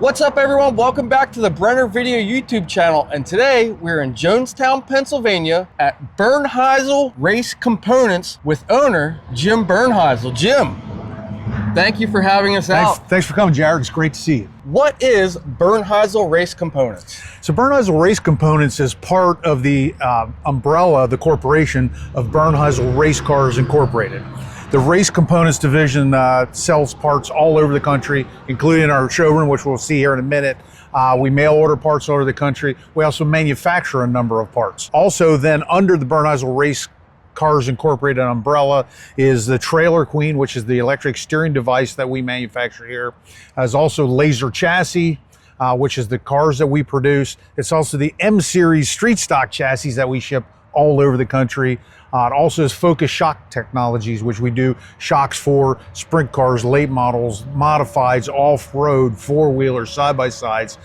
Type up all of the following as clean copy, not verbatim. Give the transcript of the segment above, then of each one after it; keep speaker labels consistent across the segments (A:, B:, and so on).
A: What's up everyone? Welcome back to the Brenner Video YouTube channel, and today we're in Jonestown, Pennsylvania at Bernheisel Race Components with owner Jim Bernheisel. Jim, thank you for having us out.
B: Thanks for coming, Jared. It's great to see you.
A: What is Bernheisel Race Components?
B: So Bernheisel Race Components is part of the umbrella, the corporation of Bernheisel Race Cars Incorporated. The Race Components division sells parts all over the country, including our showroom, which we'll see here in a minute. We mail order parts all over the country. We also manufacture a number of parts. Also then under the Bernheisel Race Cars Incorporated umbrella is the Trailer Queen, which is the electric steering device that we manufacture here. There's also Laser Chassis, which is the cars that we produce. It's also the M Series street stock chassis that we ship all over the country. It also is Focus Shock Technologies, which we do shocks for sprint cars, late models, modifieds, off-road, four-wheelers, side-by-sides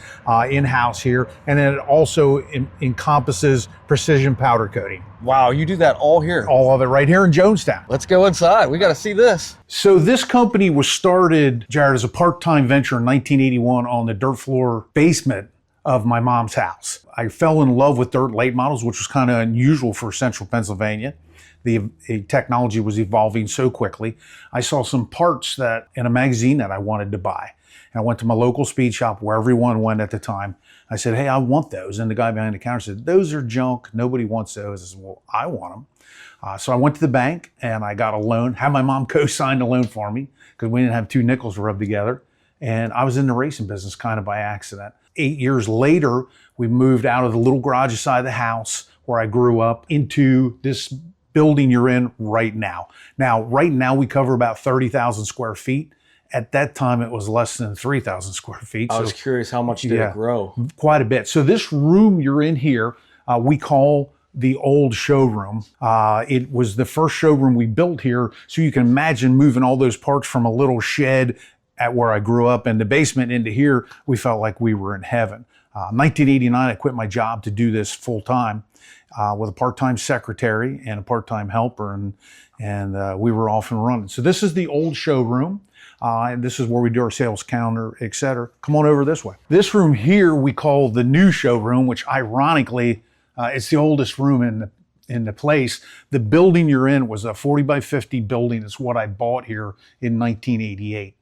B: in-house here. And then it also encompasses precision powder coating.
A: Wow, you do that all here?
B: All of it right here in Jonestown.
A: Let's go inside. We got to see this.
B: So this company was started, Jared, as a part-time venture in 1981 on the dirt floor basement of my mom's house. I fell in love with dirt late models, which was kind of unusual for central Pennsylvania. The technology was evolving so quickly. I saw some parts that in a magazine that I wanted to buy. And I went to my local speed shop where everyone went at the time. I said, hey, I want those. And the guy behind the counter said, those are junk. Nobody wants those. I said, well, I want them. So I went to the bank and I got a loan, had my mom co-sign the loan for me because we didn't have two nickels to rub together. And I was in the racing business kind of by accident. 8 years later, we moved out of the little garage beside the house where I grew up into this building you're in right now. Now, right now we cover about 30,000 square feet. At that time, it was less than 3,000 square feet.
A: I was curious, how much did it grow?
B: Quite a bit. So this room you're in here, we call the old showroom. It was the first showroom we built here. So you can imagine moving all those parts from a little shed at where I grew up in the basement into here. We felt like we were in heaven. 1989, I quit my job to do this full time with a part-time secretary and a part-time helper, and we were off and running. So this is the old showroom. And this is where we do our sales counter, etc. Come on over this way. This room here we call the new showroom, which ironically, it's the oldest room in the place. The building you're in was a 40 by 50 building. It's what I bought here in 1988.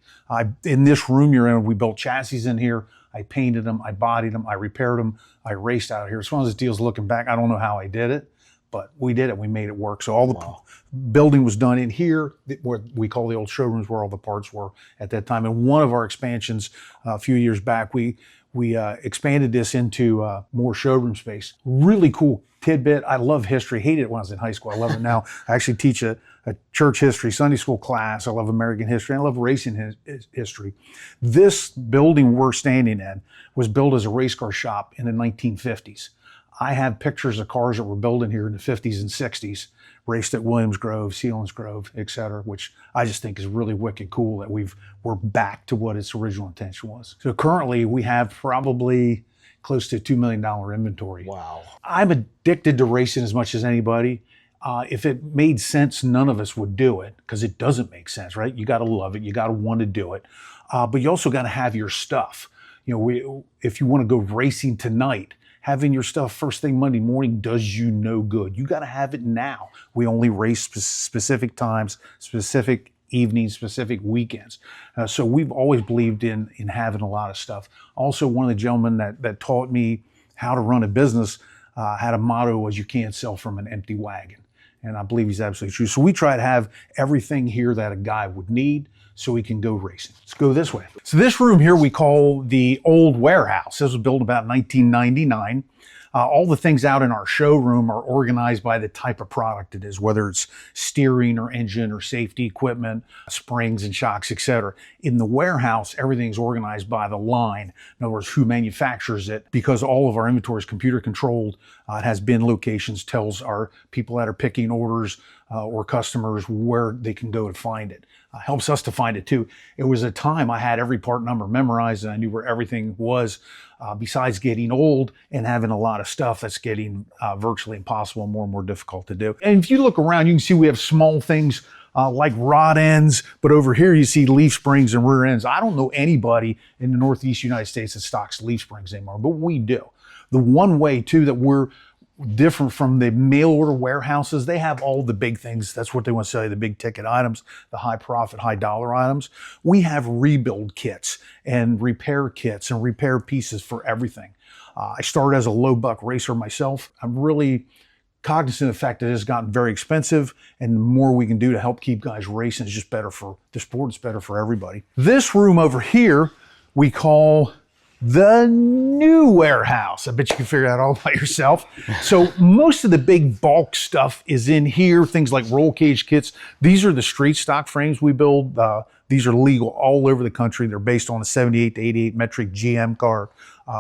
B: In this room you're in, we built chassis in here. I painted them, I bodied them, I repaired them, I raced out here. As far as this deal's looking back, I don't know how I did it, but we did it, we made it work. So all the building was done in here, where we call the old showrooms, where all the parts were at that time. And one of our expansions a few years back, we expanded this into more showroom space. Really cool tidbit. I love history. Hated it when I was in high school. I love it now. I actually teach a church history, Sunday school class. I love American history. I love racing history. This building we're standing in was built as a race car shop in the 1950s. I have pictures of cars that were built in here in the 50s and 60s, raced at Williams Grove, Sealands Grove, etc., which I just think is really wicked cool that we're back to what its original intention was. So currently we have probably close to $2 million inventory.
A: Wow.
B: I'm addicted to racing as much as anybody. If it made sense, none of us would do it because it doesn't make sense, right? You got to love it. You got to want to do it. But you also got to have your stuff. You know, if you want to go racing tonight, having your stuff first thing Monday morning does you no good. You got to have it now. We only race specific times, specific evenings, specific weekends. So we've always believed in having a lot of stuff. Also, one of the gentlemen that taught me how to run a business had a motto was, you can't sell from an empty wagon. And I believe he's absolutely true. So we try to have everything here that a guy would need so he can go racing. Let's go this way. So this room here we call the old warehouse. This was built about 1999. All the things out in our showroom are organized by the type of product it is, whether it's steering or engine or safety equipment, springs and shocks, etc. In the warehouse, everything's organized by the line. In other words, who manufactures it, because all of our inventory is computer controlled. It has bin locations, tells our people that are picking orders or customers where they can go to find it. Helps us to find it too. It was a time I had every part number memorized and I knew where everything was. Besides getting old and having a lot of stuff, that's getting virtually impossible and more difficult to do. And if you look around, you can see we have small things like rod ends, but over here you see leaf springs and rear ends. I don't know anybody in the Northeast United States that stocks leaf springs anymore, but we do. The one way too that we're different from the mail order warehouses, they have all the big things. That's what they want to sell you, the big ticket items, the high profit, high dollar items. We have rebuild kits and repair kits and repair pieces for everything. I started as a low buck racer myself. I'm really cognizant of the fact that it's gotten very expensive, and the more we can do to help keep guys racing is just better for the sport. It's better for everybody. This room over here, we call the new warehouse. I bet you can figure that all by yourself. So most of the big bulk stuff is in here, things like roll cage kits. These are the street stock frames we build. These are legal all over the country. They're based on a 78 to 88 metric GM car.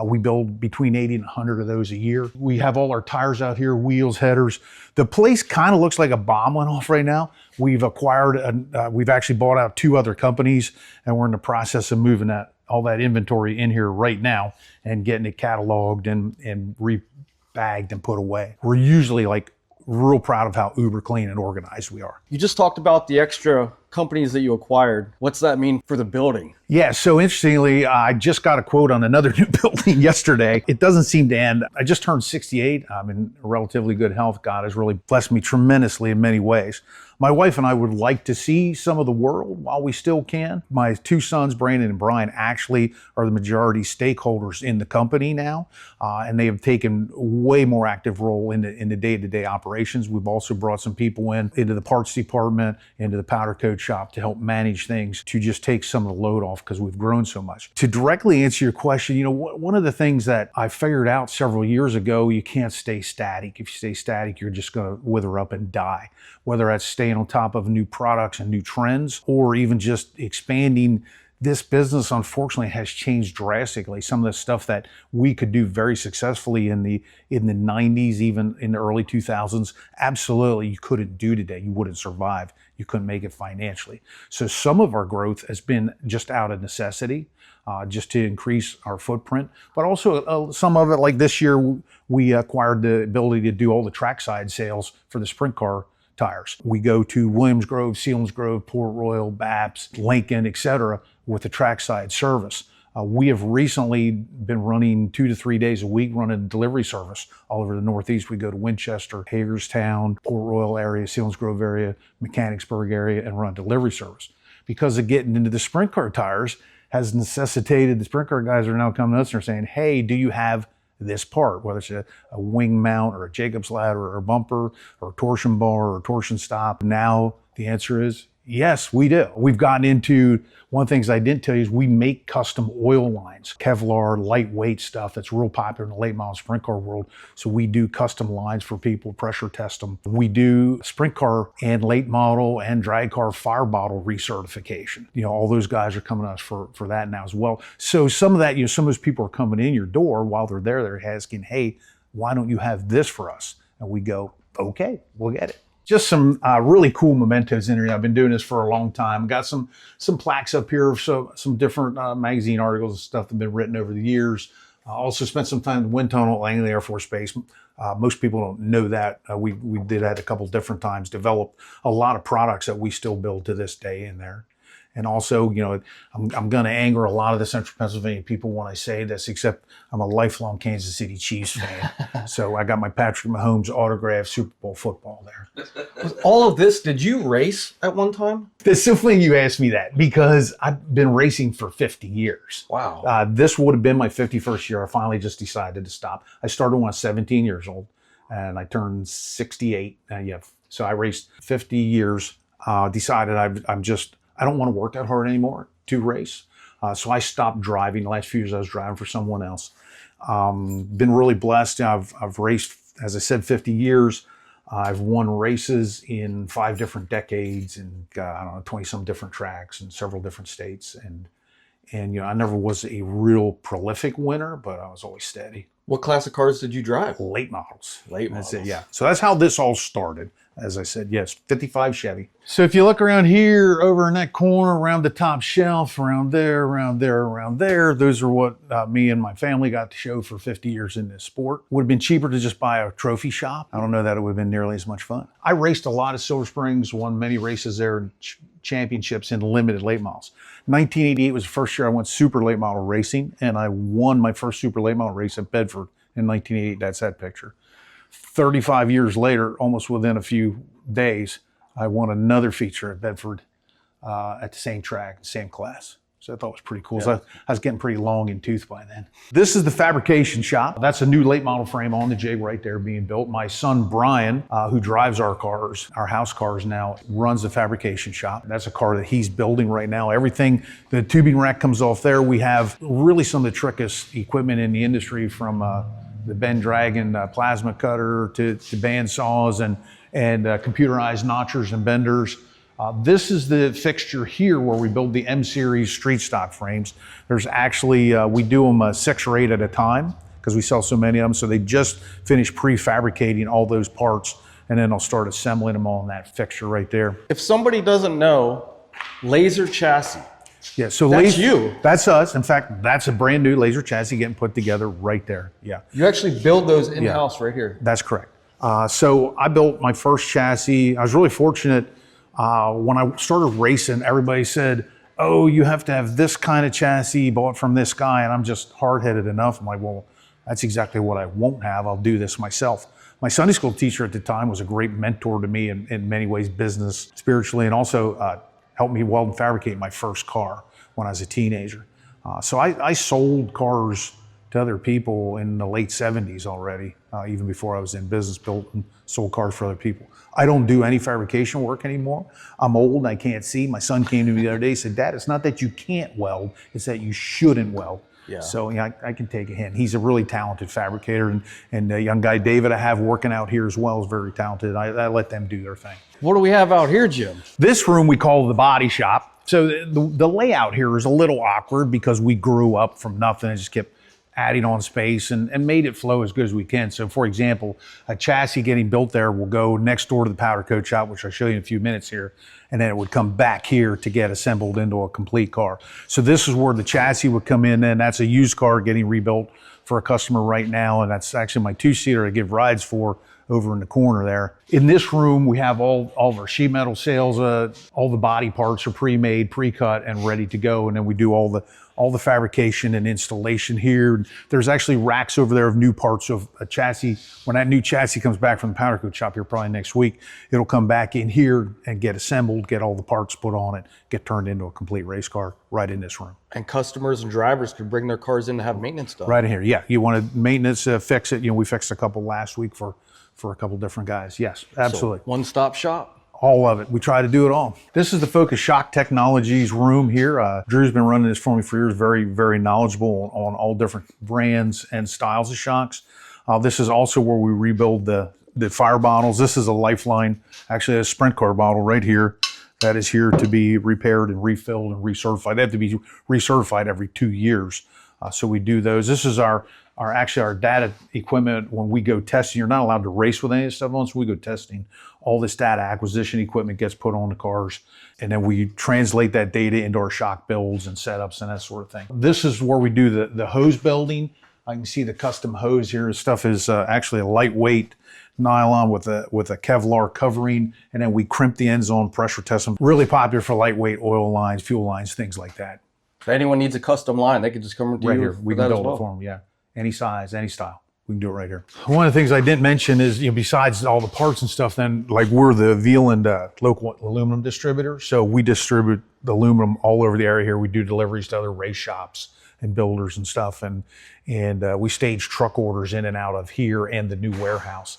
B: We build between 80 and 100 of those a year. We have all our tires out here, wheels, headers. The place kind of looks like a bomb went off right now. We've actually bought out 2 other companies, and we're in the process of moving all that inventory in here right now and getting it cataloged and rebagged and put away. We're usually like real proud of how uber clean and organized we are.
A: You just talked about the extra companies that you acquired. What's that mean for the building?
B: Yeah, so interestingly, I just got a quote on another new building yesterday. It doesn't seem to end. I just turned 68. I'm in relatively good health. God has really blessed me tremendously in many ways. My wife and I would like to see some of the world while we still can. My 2 sons, Brandon and Brian, actually are the majority stakeholders in the company now, and they have taken way more active role in the day-to-day operations. We've also brought some people into the parts department, into the powder coat shop to help manage things, to just take some of the load off because we've grown so much. To directly answer your question, you know, one of the things that I figured out several years ago, you can't stay static. If you stay static, you're just going to wither up and die. Whether that's staying on top of new products and new trends, or even just expanding. This business, unfortunately, has changed drastically. Some of the stuff that we could do very successfully in the 90s, even in the early 2000s, absolutely you couldn't do today. You wouldn't survive. You couldn't make it financially. So some of our growth has been just out of necessity, just to increase our footprint. But also some of it, like this year, we acquired the ability to do all the trackside sales for the sprint car tires. We go to Williams Grove, Sealands Grove, Port Royal, Baps, Lincoln, etc. with the trackside service. We have recently been running 2 to 3 days a week, running delivery service all over the Northeast. We go to Winchester, Hagerstown, Port Royal area, Sealands Grove area, Mechanicsburg area, and run delivery service. Because of getting into the sprint car tires has necessitated, the sprint car guys are now coming to us and are saying, hey, do you have this part, whether it's a wing mount or a Jacob's ladder or a bumper or a torsion bar or a torsion stop? Now the answer is yes, we do. We've gotten into, one of the things I didn't tell you is we make custom oil lines, Kevlar, lightweight stuff that's real popular in the late model sprint car world. So we do custom lines for people, pressure test them. We do sprint car and late model and drag car fire bottle recertification. You know, all those guys are coming to us for that now as well. So some of that, you know, some of those people are coming in your door while they're there, they're asking, hey, why don't you have this for us? And we go, okay, we'll get it. Just some really cool mementos in here. I've been doing this for a long time. Got some plaques up here, so some different magazine articles and stuff that have been written over the years. Also spent some time in the wind tunnel at Langley Air Force Base. Most people don't know that. We did that a couple different times, developed a lot of products that we still build to this day in there. And also, you know, I'm going to anger a lot of the Central Pennsylvania people when I say this, except I'm a lifelong Kansas City Chiefs fan. So I got my Patrick Mahomes autographed Super Bowl football there.
A: With all of this, did you race at one time?
B: It's so funny you asked me that because I've been racing for 50 years.
A: Wow.
B: This would have been my 51st year. I finally just decided to stop. I started when I was 17 years old and I turned 68. So I raced 50 years, decided I don't want to work that hard anymore to race. So I stopped driving. The last few years I was driving for someone else. Been really blessed. I've raced, as I said, 50 years. I've won races in 5 different decades and I don't know, 20 some different tracks in several different states. And you know, I never was a real prolific winner, but I was always steady.
A: What class of cars did you drive?
B: Late models.
A: Late models.
B: That's it, yeah. So that's how this all started. as I said, yes, 55 Chevy. So if you look around here, over in that corner, around the top shelf, around there, around there, around there, those are what me and my family got to show for 50 years in this sport. Would have been cheaper to just buy a trophy shop. I don't know that it would have been nearly as much fun. I raced a lot of Silver Springs, won many races there, and championships in limited late models. 1988 was the first year I went super late model racing, and I won my first super late model race at Bedford in 1988. That's that picture. 35 years later, almost within a few days, I won another feature at Bedford at the same track, same class. So I thought it was pretty cool. Yeah. So I was getting pretty long in tooth by then. This is the fabrication shop. That's a new late model frame on the jig right there being built. My son, Brian, who drives our cars, our house cars now, runs the fabrication shop. That's a car that he's building right now. Everything, the tubing rack comes off there. We have really some of the trickiest equipment in the industry, from the Ben Dragon plasma cutter to band saws and computerized notchers and benders. This is the fixture here where we build the M-Series street stock frames. There's actually, we do them 6 or 8 at a time because we sell so many of them. So they just finished prefabricating all those parts, and then I'll start assembling them all in that fixture right there.
A: If somebody doesn't know, laser chassis.
B: Yeah, so
A: that's you.
B: That's us. In fact, that's a brand new laser chassis getting put together right there. Yeah.
A: You actually build those in-house right here.
B: That's correct. So I built my first chassis. I was really fortunate. When I started racing, everybody said, oh, you have to have this kind of chassis bought from this guy. And I'm just hard-headed enough. I'm like, well, that's exactly what I won't have. I'll do this myself. My Sunday school teacher at the time was a great mentor to me in many ways, business, spiritually, and also helped me weld and fabricate my first car when I was a teenager. So I sold cars to other people in the late 70s already, even before I was in business, built and sold cars for other people. I don't do any fabrication work anymore. I'm old and I can't see. My son came to me the other day and said, Dad, it's not that you can't weld, it's that you shouldn't weld. Yeah. So I can take a hint. He's a really talented fabricator, and the young guy David I have working out here as well is very talented. I let them do their thing.
A: What do we have out here, Jim?
B: This room we call the body shop. So the layout here is a little awkward because we grew up from nothing and just kept adding on space and made it flow as good as we can. So for example, a chassis getting built there will go next door to the powder coat shop, which I'll show you in a few minutes here, and then it would come back here to get assembled into a complete car. So this is where the chassis would come in, and that's a used car getting rebuilt for a customer right now, and that's actually my 2-seater I give rides for over in the corner there. In this room, we have all of our sheet metal sales. All the body parts are pre-made, pre-cut, and ready to go. And then we do all the fabrication and installation here. There's actually racks over there of new parts of a chassis. When that new chassis comes back from the powder coat shop here probably next week, it'll come back in here and get assembled, get all the parts put on it, get turned into a complete race car right in this room.
A: And customers and drivers could bring their cars in to have maintenance done.
B: Right in here, yeah. You want to maintenance, fix it. We fixed a couple last week for a couple different guys. Yes, absolutely.
A: So one-stop shop?
B: All of it. We try to do it all. This is the Focus Shock Technologies room here. Drew's been running this for me for years, very, very knowledgeable on all different brands and styles of shocks. This is also where we rebuild the fire bottles. This is a Lifeline, actually a sprint car bottle right here that is here to be repaired and refilled and recertified. They have to be recertified every 2 years. So we do those. This is our data equipment when we go testing. You're not allowed to race with any of this stuff on, so we go testing. All this data acquisition equipment gets put on the cars, and then we translate that data into our shock builds and setups and that sort of thing. This is where we do the hose building. I can see the custom hose here. This stuff is actually a lightweight nylon with a Kevlar covering, and then we crimp the ends on, pressure test them. Really popular for lightweight oil lines, fuel lines, things like that.
A: If anyone needs a custom line, they could just come to
B: right
A: you
B: here. We can build it for them, yeah. Any size, any style. We can do it right here. One of the things I didn't mention is, besides all the parts and stuff, then we're the Veland local aluminum distributor. So we distribute the aluminum all over the area here. We do deliveries to other race shops and builders and stuff. And we stage truck orders in and out of here and the new warehouse.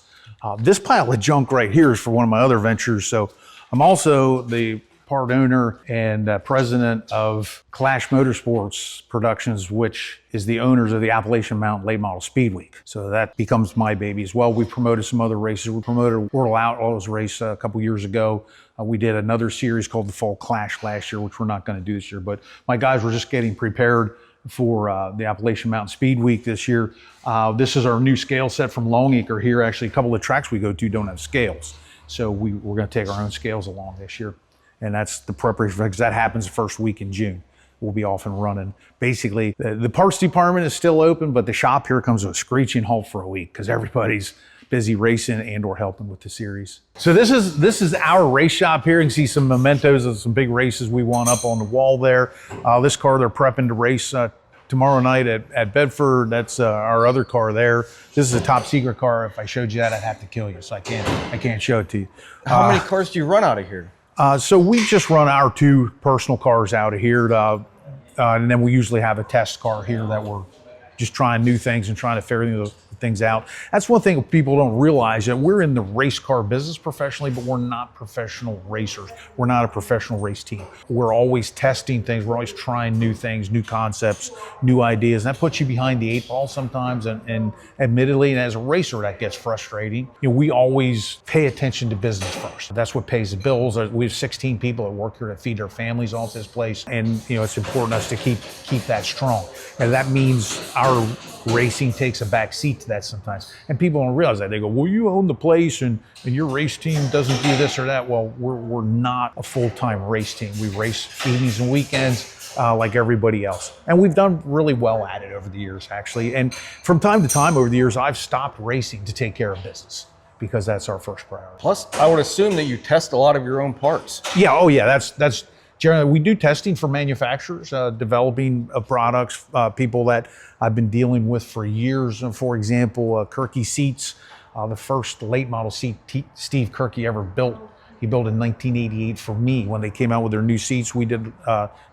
B: This pile of junk right here is for one of my other ventures. So I'm also the part owner and president of Clash Motorsports Productions, which is the owners of the Appalachian Mountain Late Model Speed Week. So that becomes my baby as well. We promoted some other races. We promoted World Outlaws race a couple years ago. We did another series called the Fall Clash last year, which we're not going to do this year. But my guys were just getting prepared for the Appalachian Mountain Speed Week this year. This is our new scale set from Longacre here. Actually, a couple of tracks we go to don't have scales. So we're going to take our own scales along this year. And that's the preparation, because that happens the first week in June. We'll be off and running. Basically, the parts department is still open, but the shop here comes to a screeching halt for a week because everybody's busy racing and or helping with the series. So this is our race shop here. You can see some mementos of some big races we won up on the wall there. This car they're prepping to race tomorrow night at Bedford. That's our other car there. This is a top secret car. If I showed you that, I'd have to kill you, so I can't show it to you.
A: How many cars do you run out of here?
B: So we just run our 2 personal cars out of here. And then we usually have a test car here that we're just trying new things and trying to figure those things out. That's one thing people don't realize, that we're in the race car business professionally, but we're not professional racers. We're not a professional race team. We're always testing things. We're always trying new things, new concepts, new ideas. And that puts you behind the 8 ball sometimes. And admittedly, and as a racer, that gets frustrating. We always pay attention to business first. That's what pays the bills. We have 16 people that work here that feed their families off this place. And it's important us to keep that strong. And that means our racing takes a back seat to that sometimes. And people don't realize that. They go, well, you own the place and your race team doesn't do this or that. Well, we're not a full-time race team. We race evenings and weekends like everybody else. And we've done really well at it over the years, actually. And from time to time over the years, I've stopped racing to take care of business, because that's our first priority.
A: Plus, I would assume that you test a lot of your own parts.
B: Yeah, oh yeah, that's generally, we do testing for manufacturers, developing products, people that I've been dealing with for years. For example, Kirky Seats, the first late model seat Steve Kirky ever built. He built in 1988 for me. When they came out with their new seats, we did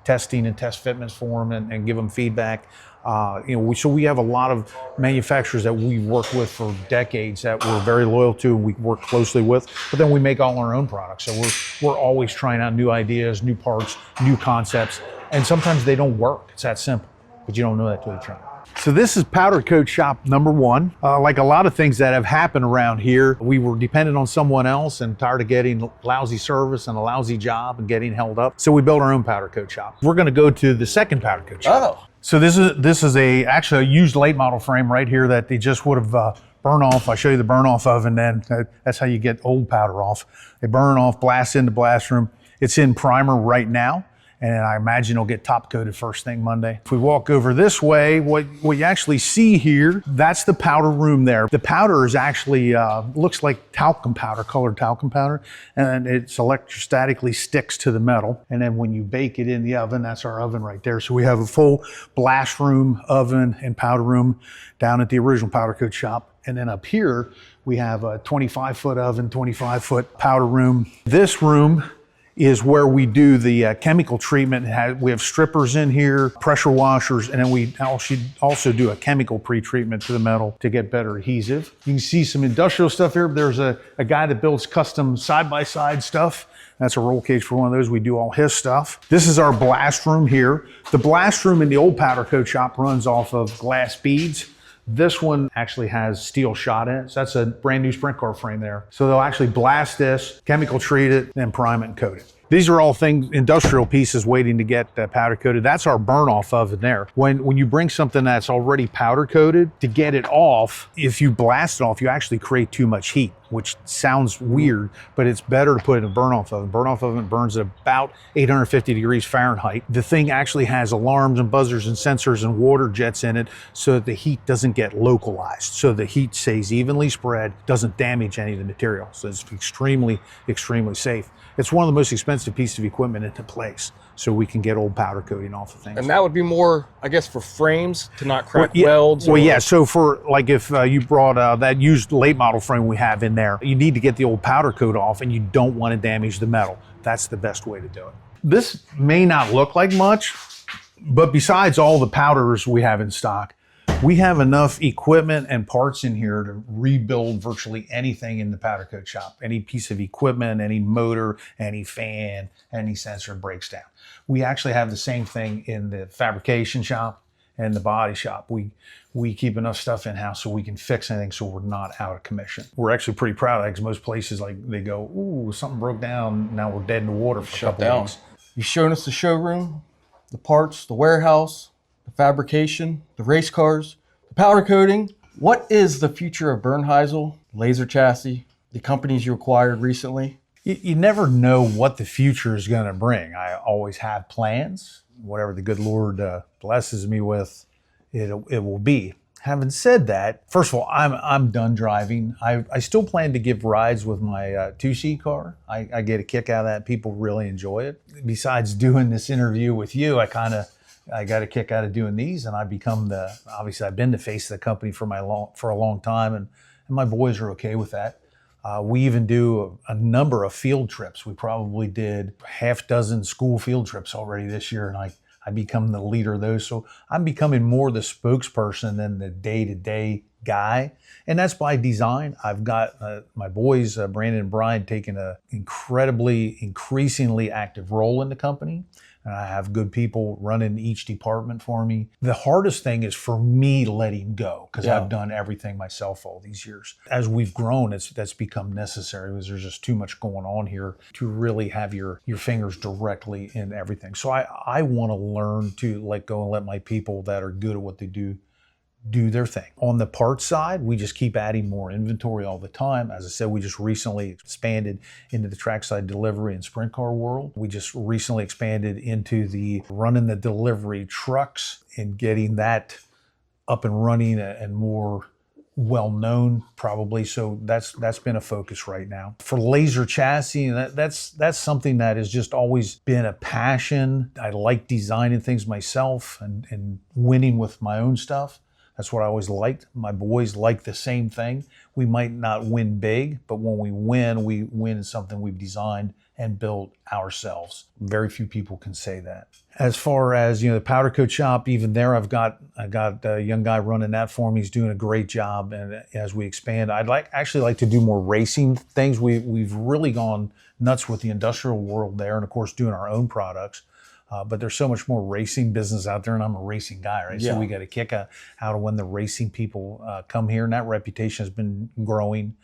B: testing and test fitments for them and give them feedback. So we have a lot of manufacturers that we work with for decades that we're very loyal to and we work closely with, but then we make all our own products. So we're always trying out new ideas, new parts, new concepts, and sometimes they don't work. It's that simple, but you don't know that till you try. So this is powder coat shop number 1. Like a lot of things that have happened around here, we were dependent on someone else and tired of getting lousy service and a lousy job and getting held up. So we built our own powder coat shop. We're going to go to the second powder coat shop.
A: Oh.
B: So this is actually a used late model frame right here that they just would have burned off. I'll show you the burn off oven then. That's how you get old powder off. They burn off, blast into blast room. It's in primer right now, and I imagine it'll get top coated first thing Monday. If we walk over this way, what you actually see here, that's the powder room there. The powder is actually, looks like talcum powder, colored talcum powder, and it's electrostatically sticks to the metal. And then when you bake it in the oven, that's our oven right there. So we have a full blast room, oven, and powder room down at the original powder coat shop. And then up here, we have a 25-foot oven, 25-foot powder room. This room is where we do the chemical treatment. We have strippers in here, pressure washers, and then we also do a chemical pre-treatment to the metal to get better adhesive. You can see some industrial stuff here. There's a guy that builds custom side-by-side stuff. That's a roll cage for one of those. We do all his stuff. This is our blast room here. The blast room in the old powder coat shop runs off of glass beads. This one actually has steel shot in it. So that's a brand new sprint car frame there. So they'll actually blast this, chemical treat it, then prime it and coat it. These are all things, industrial pieces waiting to get powder coated. That's our burn off oven there. When you bring something that's already powder coated, to get it off, if you blast it off, you actually create too much heat, which sounds weird, but it's better to put it in a burn off oven. Burn off oven burns at about 850 degrees Fahrenheit. The thing actually has alarms and buzzers and sensors and water jets in it so that the heat doesn't get localized. So the heat stays evenly spread, doesn't damage any of the material. So it's extremely, extremely safe. It's one of the most expensive pieces of equipment into place, so we can get old powder coating off of things.
A: And that would be more, I guess, for frames to not crack welds?
B: Well, yeah, so for, like, if you brought that used late model frame we have in there, you need to get the old powder coat off and you don't want to damage the metal. That's the best way to do it. This may not look like much, but besides all the powders we have in stock, we have enough equipment and parts in here to rebuild virtually anything in the powder coat shop. Any piece of equipment, any motor, any fan, any sensor breaks down. We actually have the same thing in the fabrication shop and the body shop. We keep enough stuff in-house so we can fix anything so we're not out of commission. We're actually pretty proud of that because most places, like, they go, ooh, something broke down, now we're dead in the water for a couple of weeks.
A: You've shown us the showroom, the parts, the warehouse, the fabrication, the race cars, the powder coating. What is the future of Bernheisel, laser chassis, the companies you acquired recently?
B: You never know what the future is going to bring. I always have plans. Whatever the good Lord blesses me with, it will be. Having said that, first of all, I'm done driving. I still plan to give rides with my 2C car. I get a kick out of that. People really enjoy it. Besides doing this interview with you, I got a kick out of doing these, and obviously I've been the face of the company for a long time, and my boys are okay with that. We even do a number of field trips. We probably did half dozen school field trips already this year, and I become the leader of those. So I'm becoming more the spokesperson than the day-to-day guy. And that's by design. I've got my boys, Brandon and Brian, taking an increasingly active role in the company. And I have good people running each department for me. The hardest thing is for me letting go, because I've done everything myself all these years. As we've grown, that's become necessary because there's just too much going on here to really have your fingers directly in everything. So I want to learn to let go and let my people that are good at what they do their thing. On the parts side, we just keep adding more inventory all the time. As I said, we just recently expanded into the trackside delivery and sprint car world. We just recently expanded into the running the delivery trucks and getting that up and running and more well-known probably. So that's been a focus right now. For laser chassis, that's something that has just always been a passion. I like designing things myself and winning with my own stuff. That's what I always liked. My boys like the same thing. We might not win big, but when we win in something we've designed and built ourselves. Very few people can say that. As far as the powder coat shop, even there, I got a young guy running that for me. He's doing a great job. And as we expand, I'd actually like to do more racing things. We've really gone nuts with the industrial world there, and of course doing our own products. But there's so much more racing business out there, and I'm a racing guy, right?
A: Yeah.
B: So we got a kick out of when the racing people come here, and that reputation has been growing.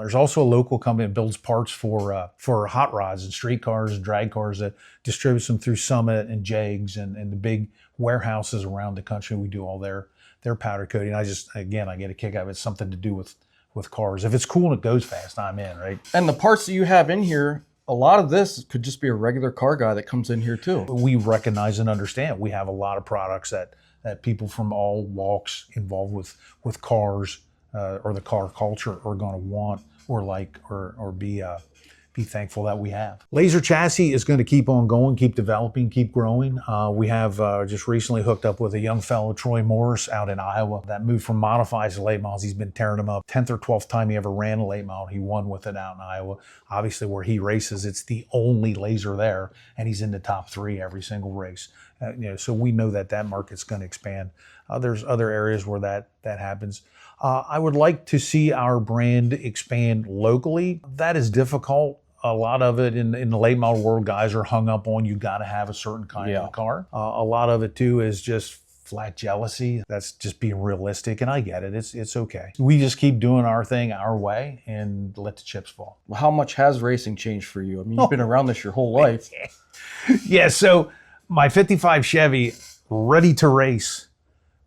B: There's also a local company that builds parts for hot rods and street cars and drag cars that distributes them through Summit and Jegs and the big warehouses around the country. We do all their powder coating. I get a kick out of it. It's something to do with cars. If it's cool and it goes fast, I'm in, right?
A: And the parts that you have in here, a lot of this could just be a regular car guy that comes in here too.
B: We recognize and understand we have a lot of products that people from all walks involved with cars or the car culture are going to want or like or be thankful that we have. Laser chassis is going to keep on going, keep developing, keep growing. We have just recently hooked up with a young fellow, Troy Morris, out in Iowa, that moved from modifieds to late models. He's been tearing them up. 10th or 12th time he ever ran a late model. He won with it out in Iowa. Obviously, where he races, it's the only laser there, and he's in the top 3 every single race. So we know that market's going to expand. There's other areas where that happens. I would like to see our brand expand locally. That is difficult. A lot of it in the late model world, guys are hung up on you got to have a certain kind of car. A lot of it too is just flat jealousy. That's just being realistic, and I get it. It's okay. We just keep doing our thing our way and let the chips fall.
A: Well, how much has racing changed for you? I mean, you've been around this your whole life.
B: Yeah, so my 55 Chevy, ready to race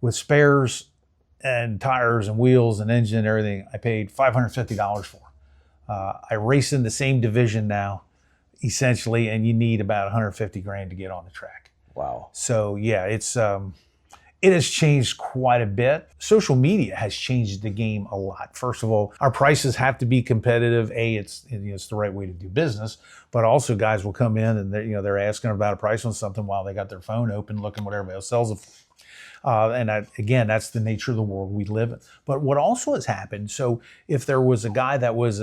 B: with spares and tires and wheels and engine and everything, I paid $550 for. I race in the same division now, essentially, and you need about 150 grand to get on the track.
A: Wow.
B: So yeah, it has changed quite a bit. Social media has changed the game a lot. First of all, our prices have to be competitive. It's the right way to do business, but also guys will come in and they're asking about a price on something while they got their phone open, looking what everybody else sells it for. Again, that's the nature of the world we live in. But what also has happened, so if there was a guy that was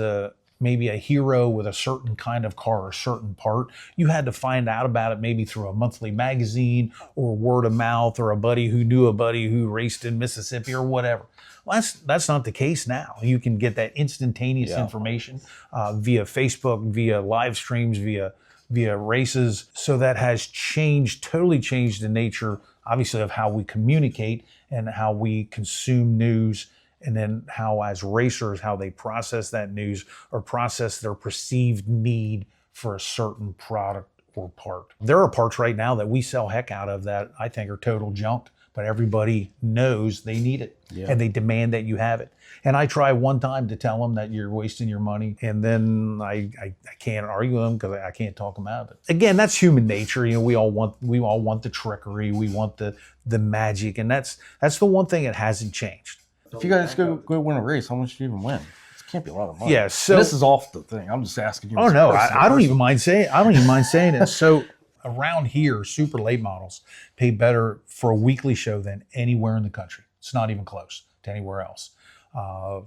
B: maybe a hero with a certain kind of car or a certain part, you had to find out about it maybe through a monthly magazine or word of mouth or a buddy who knew a buddy who raced in Mississippi or whatever. Well, that's not the case now. You can get that instantaneous information via Facebook, via live streams, via races. So that has totally changed the nature, obviously, of how we communicate and how we consume news, and then how, as racers, how they process that news or process their perceived need for a certain product or part. There are parts right now that we sell heck out of that I think are total junk, but everybody knows they need it,
A: Yeah.
B: and they demand that you have it. And I try one time to tell them that you're wasting your money, and then I can't argue with them because I can't talk them out of it. Again, that's human nature. You know, we all want the trickery, we want the magic, and that's the one thing that hasn't changed.
A: If you guys go win a race, how much do you even win? It can't be a lot of money.
B: Yeah, so
A: this is off the thing. I'm just asking you.
B: Oh no, I don't even mind saying it. So around here, super late models pay better for a weekly show than anywhere in the country. It's not even close to anywhere else.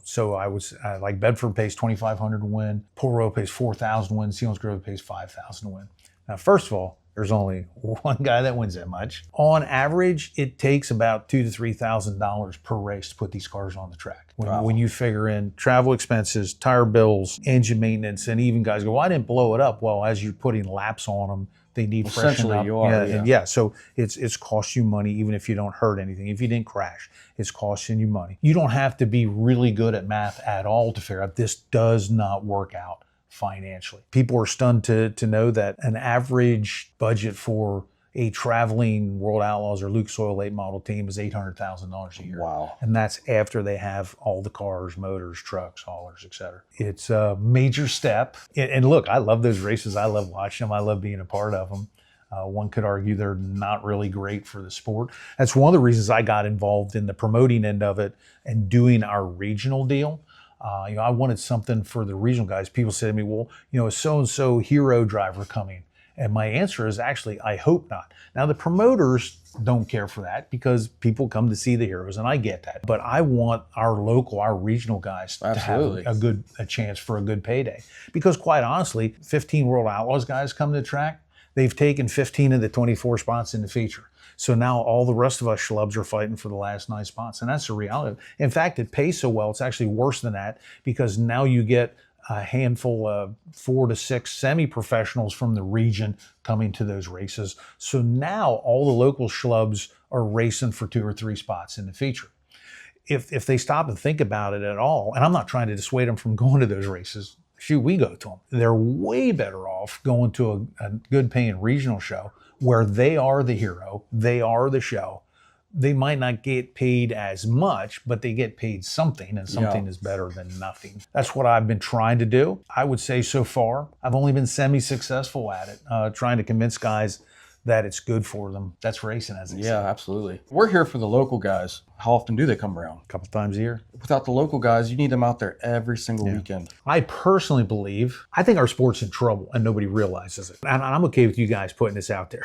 B: So I was like Bedford pays $2,500 to win, Port Royal pays $4,000 to win, Sealands Grove pays $5,000 to win. Now, first of all, there's only one guy that wins that much. On average, it takes about $2,000 to $3,000 per race to put these cars on the track. When you figure in travel expenses, tire bills, engine maintenance, and even guys go, well, I didn't blow it up. Well, as you're putting laps on them, they need freshen up.
A: You are,
B: And so it's cost you money even if you don't hurt anything. If you didn't crash, it's costing you money. You don't have to be really good at math at all to figure out this does not work out financially. People are stunned to know that an average budget for a traveling World Outlaws or Lucas Oil late model team is $800,000 a year.
A: Wow.
B: And that's after they have all the cars, motors, trucks, haulers, etc. It's a major step. And look, I love those races. I love watching them. I love being a part of them. One could argue they're not really great for the sport. That's one of the reasons I got involved in the promoting end of it and doing our regional deal. I wanted something for the regional guys. People say to me, well, is so-and-so hero driver coming? And my answer is actually, I hope not. Now, the promoters don't care for that because people come to see the heroes, and I get that. But I want our regional guys to have a chance for a good payday. Because quite honestly, 15 World Outlaws guys come to the track, they've taken 15 of the 24 spots in the feature. So now all the rest of us schlubs are fighting for the last 9 spots, and that's the reality. In fact, it pays so well, it's actually worse than that because now you get a handful of 4 to 6 semi-professionals from the region coming to those races. So now all the local schlubs are racing for 2 or 3 spots in the feature. If they stop and think about it at all, and I'm not trying to dissuade them from going to those races, shoot, we go to them. They're way better off going to a good paying regional show where they are the hero, they are the show. They might not get paid as much, but they get paid something, and something is better than nothing. That's what I've been trying to do. I would say so far, I've only been semi-successful at it, trying to convince guys that it's good for them. That's racing, as they say.
A: Yeah, absolutely. We're here for the local guys. How often do they come around?
B: A couple times a year.
A: Without the local guys, you need them out there every single weekend.
B: I personally believe, I think our sport's in trouble and nobody realizes it. And I'm okay with you guys putting this out there.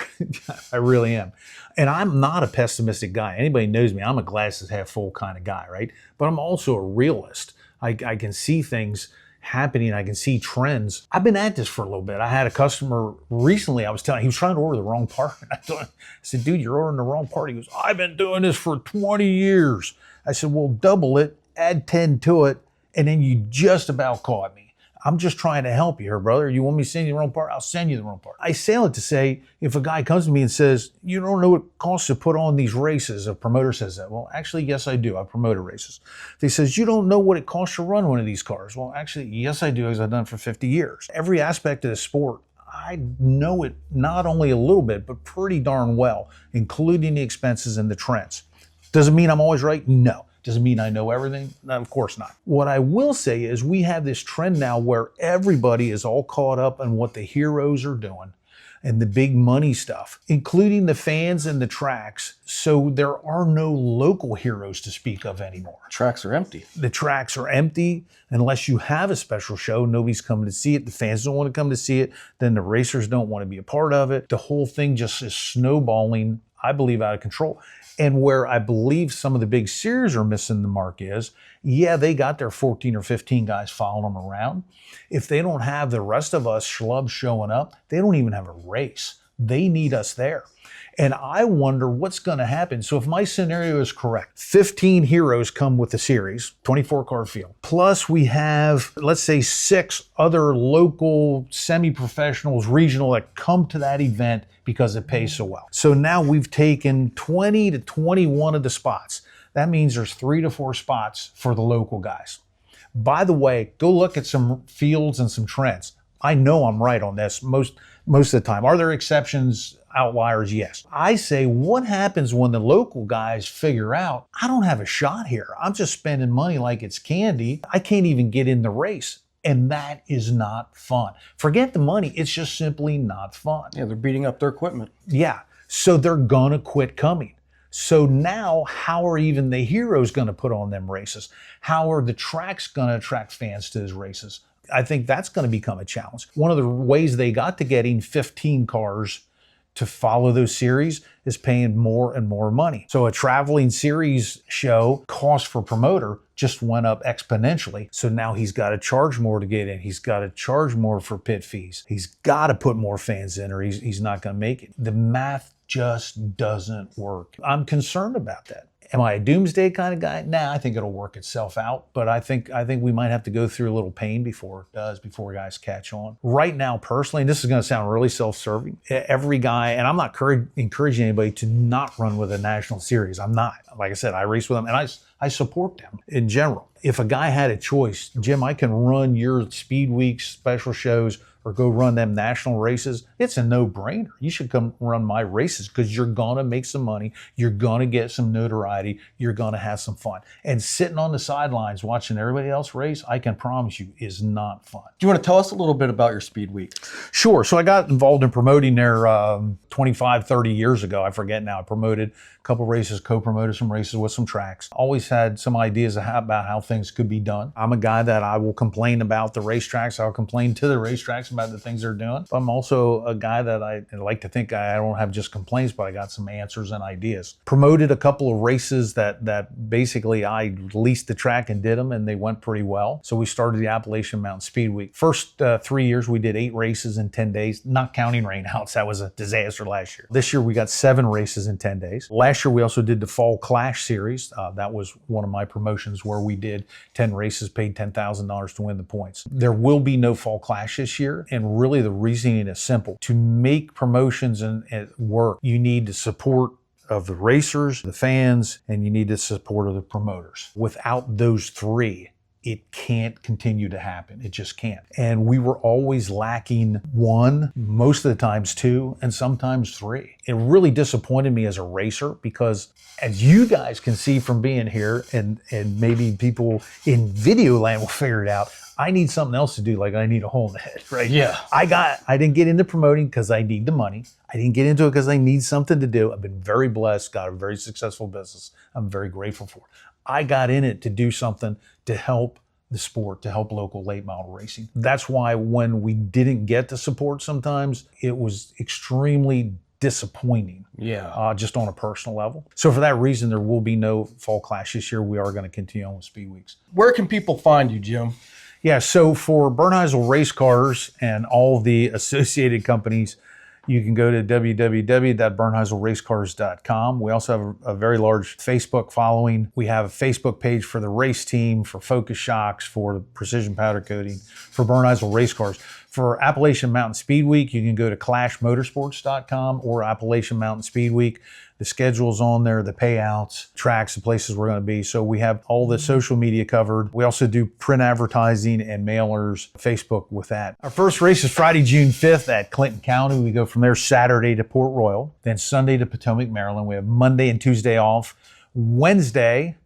B: I really am. And I'm not a pessimistic guy. Anybody knows me, I'm a glasses half full kind of guy, right? But I'm also a realist. I can see things happening. I can see trends. I've been at this for a little bit. I had a customer recently, he was trying to order the wrong part. I said, dude, you're ordering the wrong part. He goes, I've been doing this for 20 years. I said, well, double it, add 10 to it, and then you just about caught me. I'm just trying to help you here, brother. You want me to send you the wrong part? I'll send you the wrong part. I say it to say, if a guy comes to me and says, you don't know what it costs to put on these races, a promoter says that. Well, actually, yes, I do. I promoted races. If he says, you don't know what it costs to run one of these cars. Well, actually, yes, I do, because I've done it for 50 years. Every aspect of the sport, I know it not only a little bit, but pretty darn well, including the expenses and the trends. Does it mean I'm always right? No. Does it mean I know everything? No, of course not. What I will say is we have this trend now where everybody is all caught up on what the heroes are doing and the big money stuff, including the fans and the tracks. So there are no local heroes to speak of anymore.
A: Tracks are empty. The
B: tracks are empty. Unless you have a special show, nobody's coming to see it. The fans don't want to come to see it. Then the racers don't want to be a part of it. The whole thing just is snowballing, I believe, out of control. And where I believe some of the big series are missing the mark is, yeah, they got their 14 or 15 guys following them around. If they don't have the rest of us schlubs showing up, they don't even have a race. They need us there. And I wonder what's going to happen. So if my scenario is correct, 15 heroes come with the series, 24-car field. Plus we have, let's say, 6 other local semi-professionals, regional, that come to that event because it pays so well. So now we've taken 20 to 21 of the spots. That means there's 3 to 4 spots for the local guys. By the way, go look at some fields and some trends. I know I'm right on this most of the time. Are there exceptions? outliers, yes. I say, what happens when the local guys figure out, I don't have a shot here. I'm just spending money like it's candy. I can't even get in the race. And that is not fun. Forget the money. It's just simply not fun.
A: Yeah, they're beating up their equipment.
B: Yeah. So they're going to quit coming. So now, how are even the heroes going to put on them races? How are the tracks going to attract fans to those races? I think that's going to become a challenge. One of the ways they got to getting 15 cars to follow those series is paying more and more money. So a traveling series show cost for promoter just went up exponentially. So now he's got to charge more to get in. He's got to charge more for pit fees. He's got to put more fans in or he's not going to make it. The math just doesn't work. I'm concerned about that. Am I a doomsday kind of guy? Nah, I think it'll work itself out, but I think we might have to go through a little pain before it does, before guys catch on. Right now, personally, and this is going to sound really self-serving, every guy, and I'm not encouraging anybody to not run with a national series. I'm not. Like I said, I race with them, and I support them in general. If a guy had a choice, Jim, I can run your speed weeks, special shows, or go run them national races, it's a no-brainer. You should come run my races because you're going to make some money. You're going to get some notoriety. You're going to have some fun. And sitting on the sidelines watching everybody else race, I can promise you, is not fun.
A: Do you want to tell us a little bit about your speed week?
B: Sure. So I got involved in promoting there 25, 30 years ago. I forget now. I promoted a couple races, co-promoted some races with some tracks. Always had some ideas about how things could be done. I'm a guy that I will complain about the racetracks. I'll complain to the racetracks about the things they're doing. But I'm also a guy that I like to think I don't have just complaints, but I got some answers and ideas. Promoted a couple of races that basically I leased the track and did them, and they went pretty well. So we started the Appalachian Mountain Speed Week. First 3 years, we did 8 races in 10 days, not counting rainouts. That was a disaster last year. This year, we got 7 races in 10 days. Last year, we also did the Fall Clash Series. That was one of my promotions where we did 10 races, paid $10,000 to win the points. There will be no Fall Clash this year, and really the reasoning is simple. To make promotions and work, you need the support of the racers, the fans, and you need the support of the promoters. Without those three, it can't continue to happen. It just can't. And we were always lacking 1, most of the times 2, and sometimes 3. It really disappointed me as a racer because, as you guys can see from being here, and maybe people in video land will figure it out, I need something else to do, like I need a hole in the head, right?
A: Yeah.
B: I didn't get into promoting because I need the money. I didn't get into it because I need something to do. I've been very blessed, got a very successful business. I'm very grateful for it. I got in it to do something to help the sport, to help local late model racing. That's why when we didn't get the support sometimes, it was extremely disappointing.
A: Yeah.
B: Just on a personal level. So for that reason, there will be no Fall Clash this year. We are going to continue on with Speed Weeks.
A: Where can people find you, Jim?
B: Yeah, so for Bernheisel Race Cars and all the associated companies, you can go to www.bernheiselracecars.com. We also have a very large Facebook following. We have a Facebook page for the race team, for Focus Shocks, for the precision powder coating, for Bernheisel Race Cars. For Appalachian Mountain Speed Week, you can go to clashmotorsports.com or Appalachian Mountain Speed Week. The schedule's on there, the payouts, tracks, the places we're going to be. So we have all the social media covered. We also do print advertising and mailers, Facebook with that. Our first race is Friday, June 5th at Clinton County. We go from there Saturday to Port Royal, then Sunday to Potomac, Maryland. We have Monday and Tuesday off. Wednesday,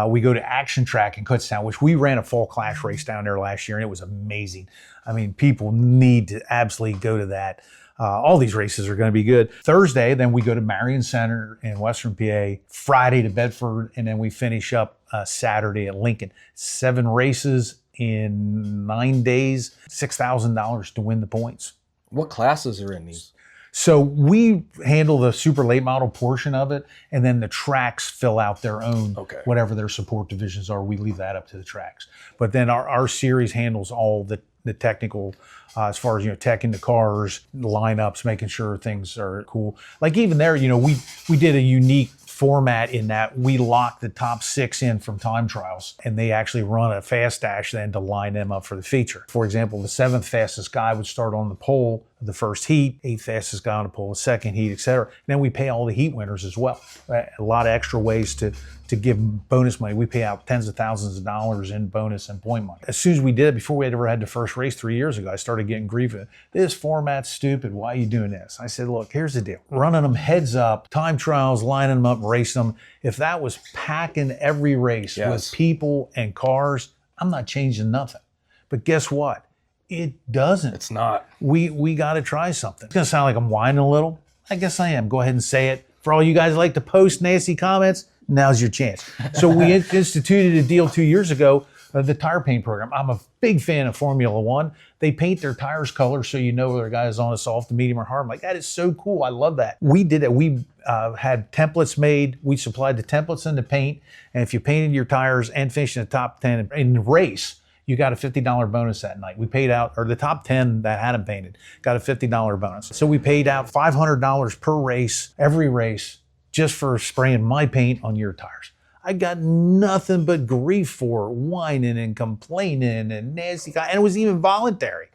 B: we go to Action Track in Kutztown, which we ran a Fall Clash race down there last year, and it was amazing. I mean, people need to absolutely go to that. All these races are going to be good. Thursday, then we go to Marion Center in Western PA. Friday to Bedford, and then we finish up Saturday at Lincoln. 7 races in 9 days, $6,000 to win the points.
A: What classes are in these?
B: So we handle the super late model portion of it, and then the tracks fill out their own, whatever their support divisions are. We leave that up to the tracks. But then our series handles all the technical, as far as, teching the cars, the lineups, making sure things are cool. Like even there, we did a unique format in that we locked the top 6 in from time trials, and they actually run a fast dash then to line them up for the feature. For example, the 7th fastest guy would start on the pole the first heat, 8th fastest guy on the pole, the second heat, etc. And then we pay all the heat winners as well. A lot of extra ways to give bonus money. We pay out tens of thousands of dollars in bonus and point money. As soon as we did it, before we had ever had the first race 3 years ago, I started getting grief. This format's stupid. Why are you doing this? I said, look, here's the deal. Running them heads up, time trials, lining them up, racing them. If that was packing every race with people and cars, I'm not changing nothing. But guess what? It doesn't.
A: It's not.
B: We got to try something. It's going to sound like I'm whining a little. I guess I am. Go ahead and say it. For all you guys who like to post nasty comments, now's your chance. So we instituted a deal 2 years ago, the tire paint program. I'm a big fan of Formula One. They paint their tires color so you know whether a guy is on a soft, medium, or hard. I'm like, that is so cool. I love that. We did it. We had templates made. We supplied the templates and the paint. And if you painted your tires and finished in the top 10 in the race, you got a $50 bonus that night. We paid out, or the top 10 that hadn't painted, got a $50 bonus. So we paid out $500 per race, every race, just for spraying my paint on your tires. I got nothing but grief for whining and complaining and nasty guy, and it was even voluntary.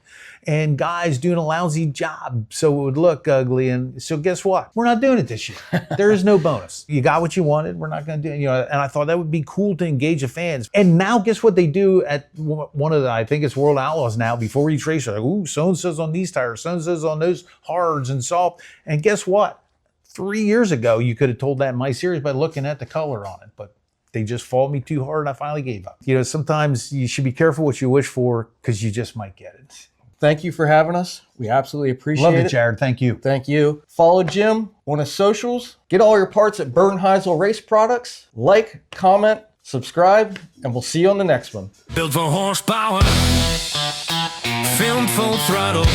B: And guys doing a lousy job so it would look ugly. And so guess what? We're not doing it this year. There is no bonus. You got what you wanted. We're not going to do it. And I thought that would be cool to engage the fans. And now guess what they do at one of the, I think it's World Outlaws now, before each race, they're like, ooh, so-and-so's on these tires, so-and-so's on those hards and soft. And guess what? 3 years ago, you could have told that in my series by looking at the color on it, but they just fought me too hard and I finally gave up. Sometimes you should be careful what you wish for because you just might get it.
A: Thank you for having us. We absolutely appreciate it.
B: Love it, Jared. Thank you.
A: Thank you. Follow Jim on his socials. Get all your parts at Bernheisel Race Products. Like, comment, subscribe, and we'll see you on the next one.
C: Built for horsepower, filmed full throttle.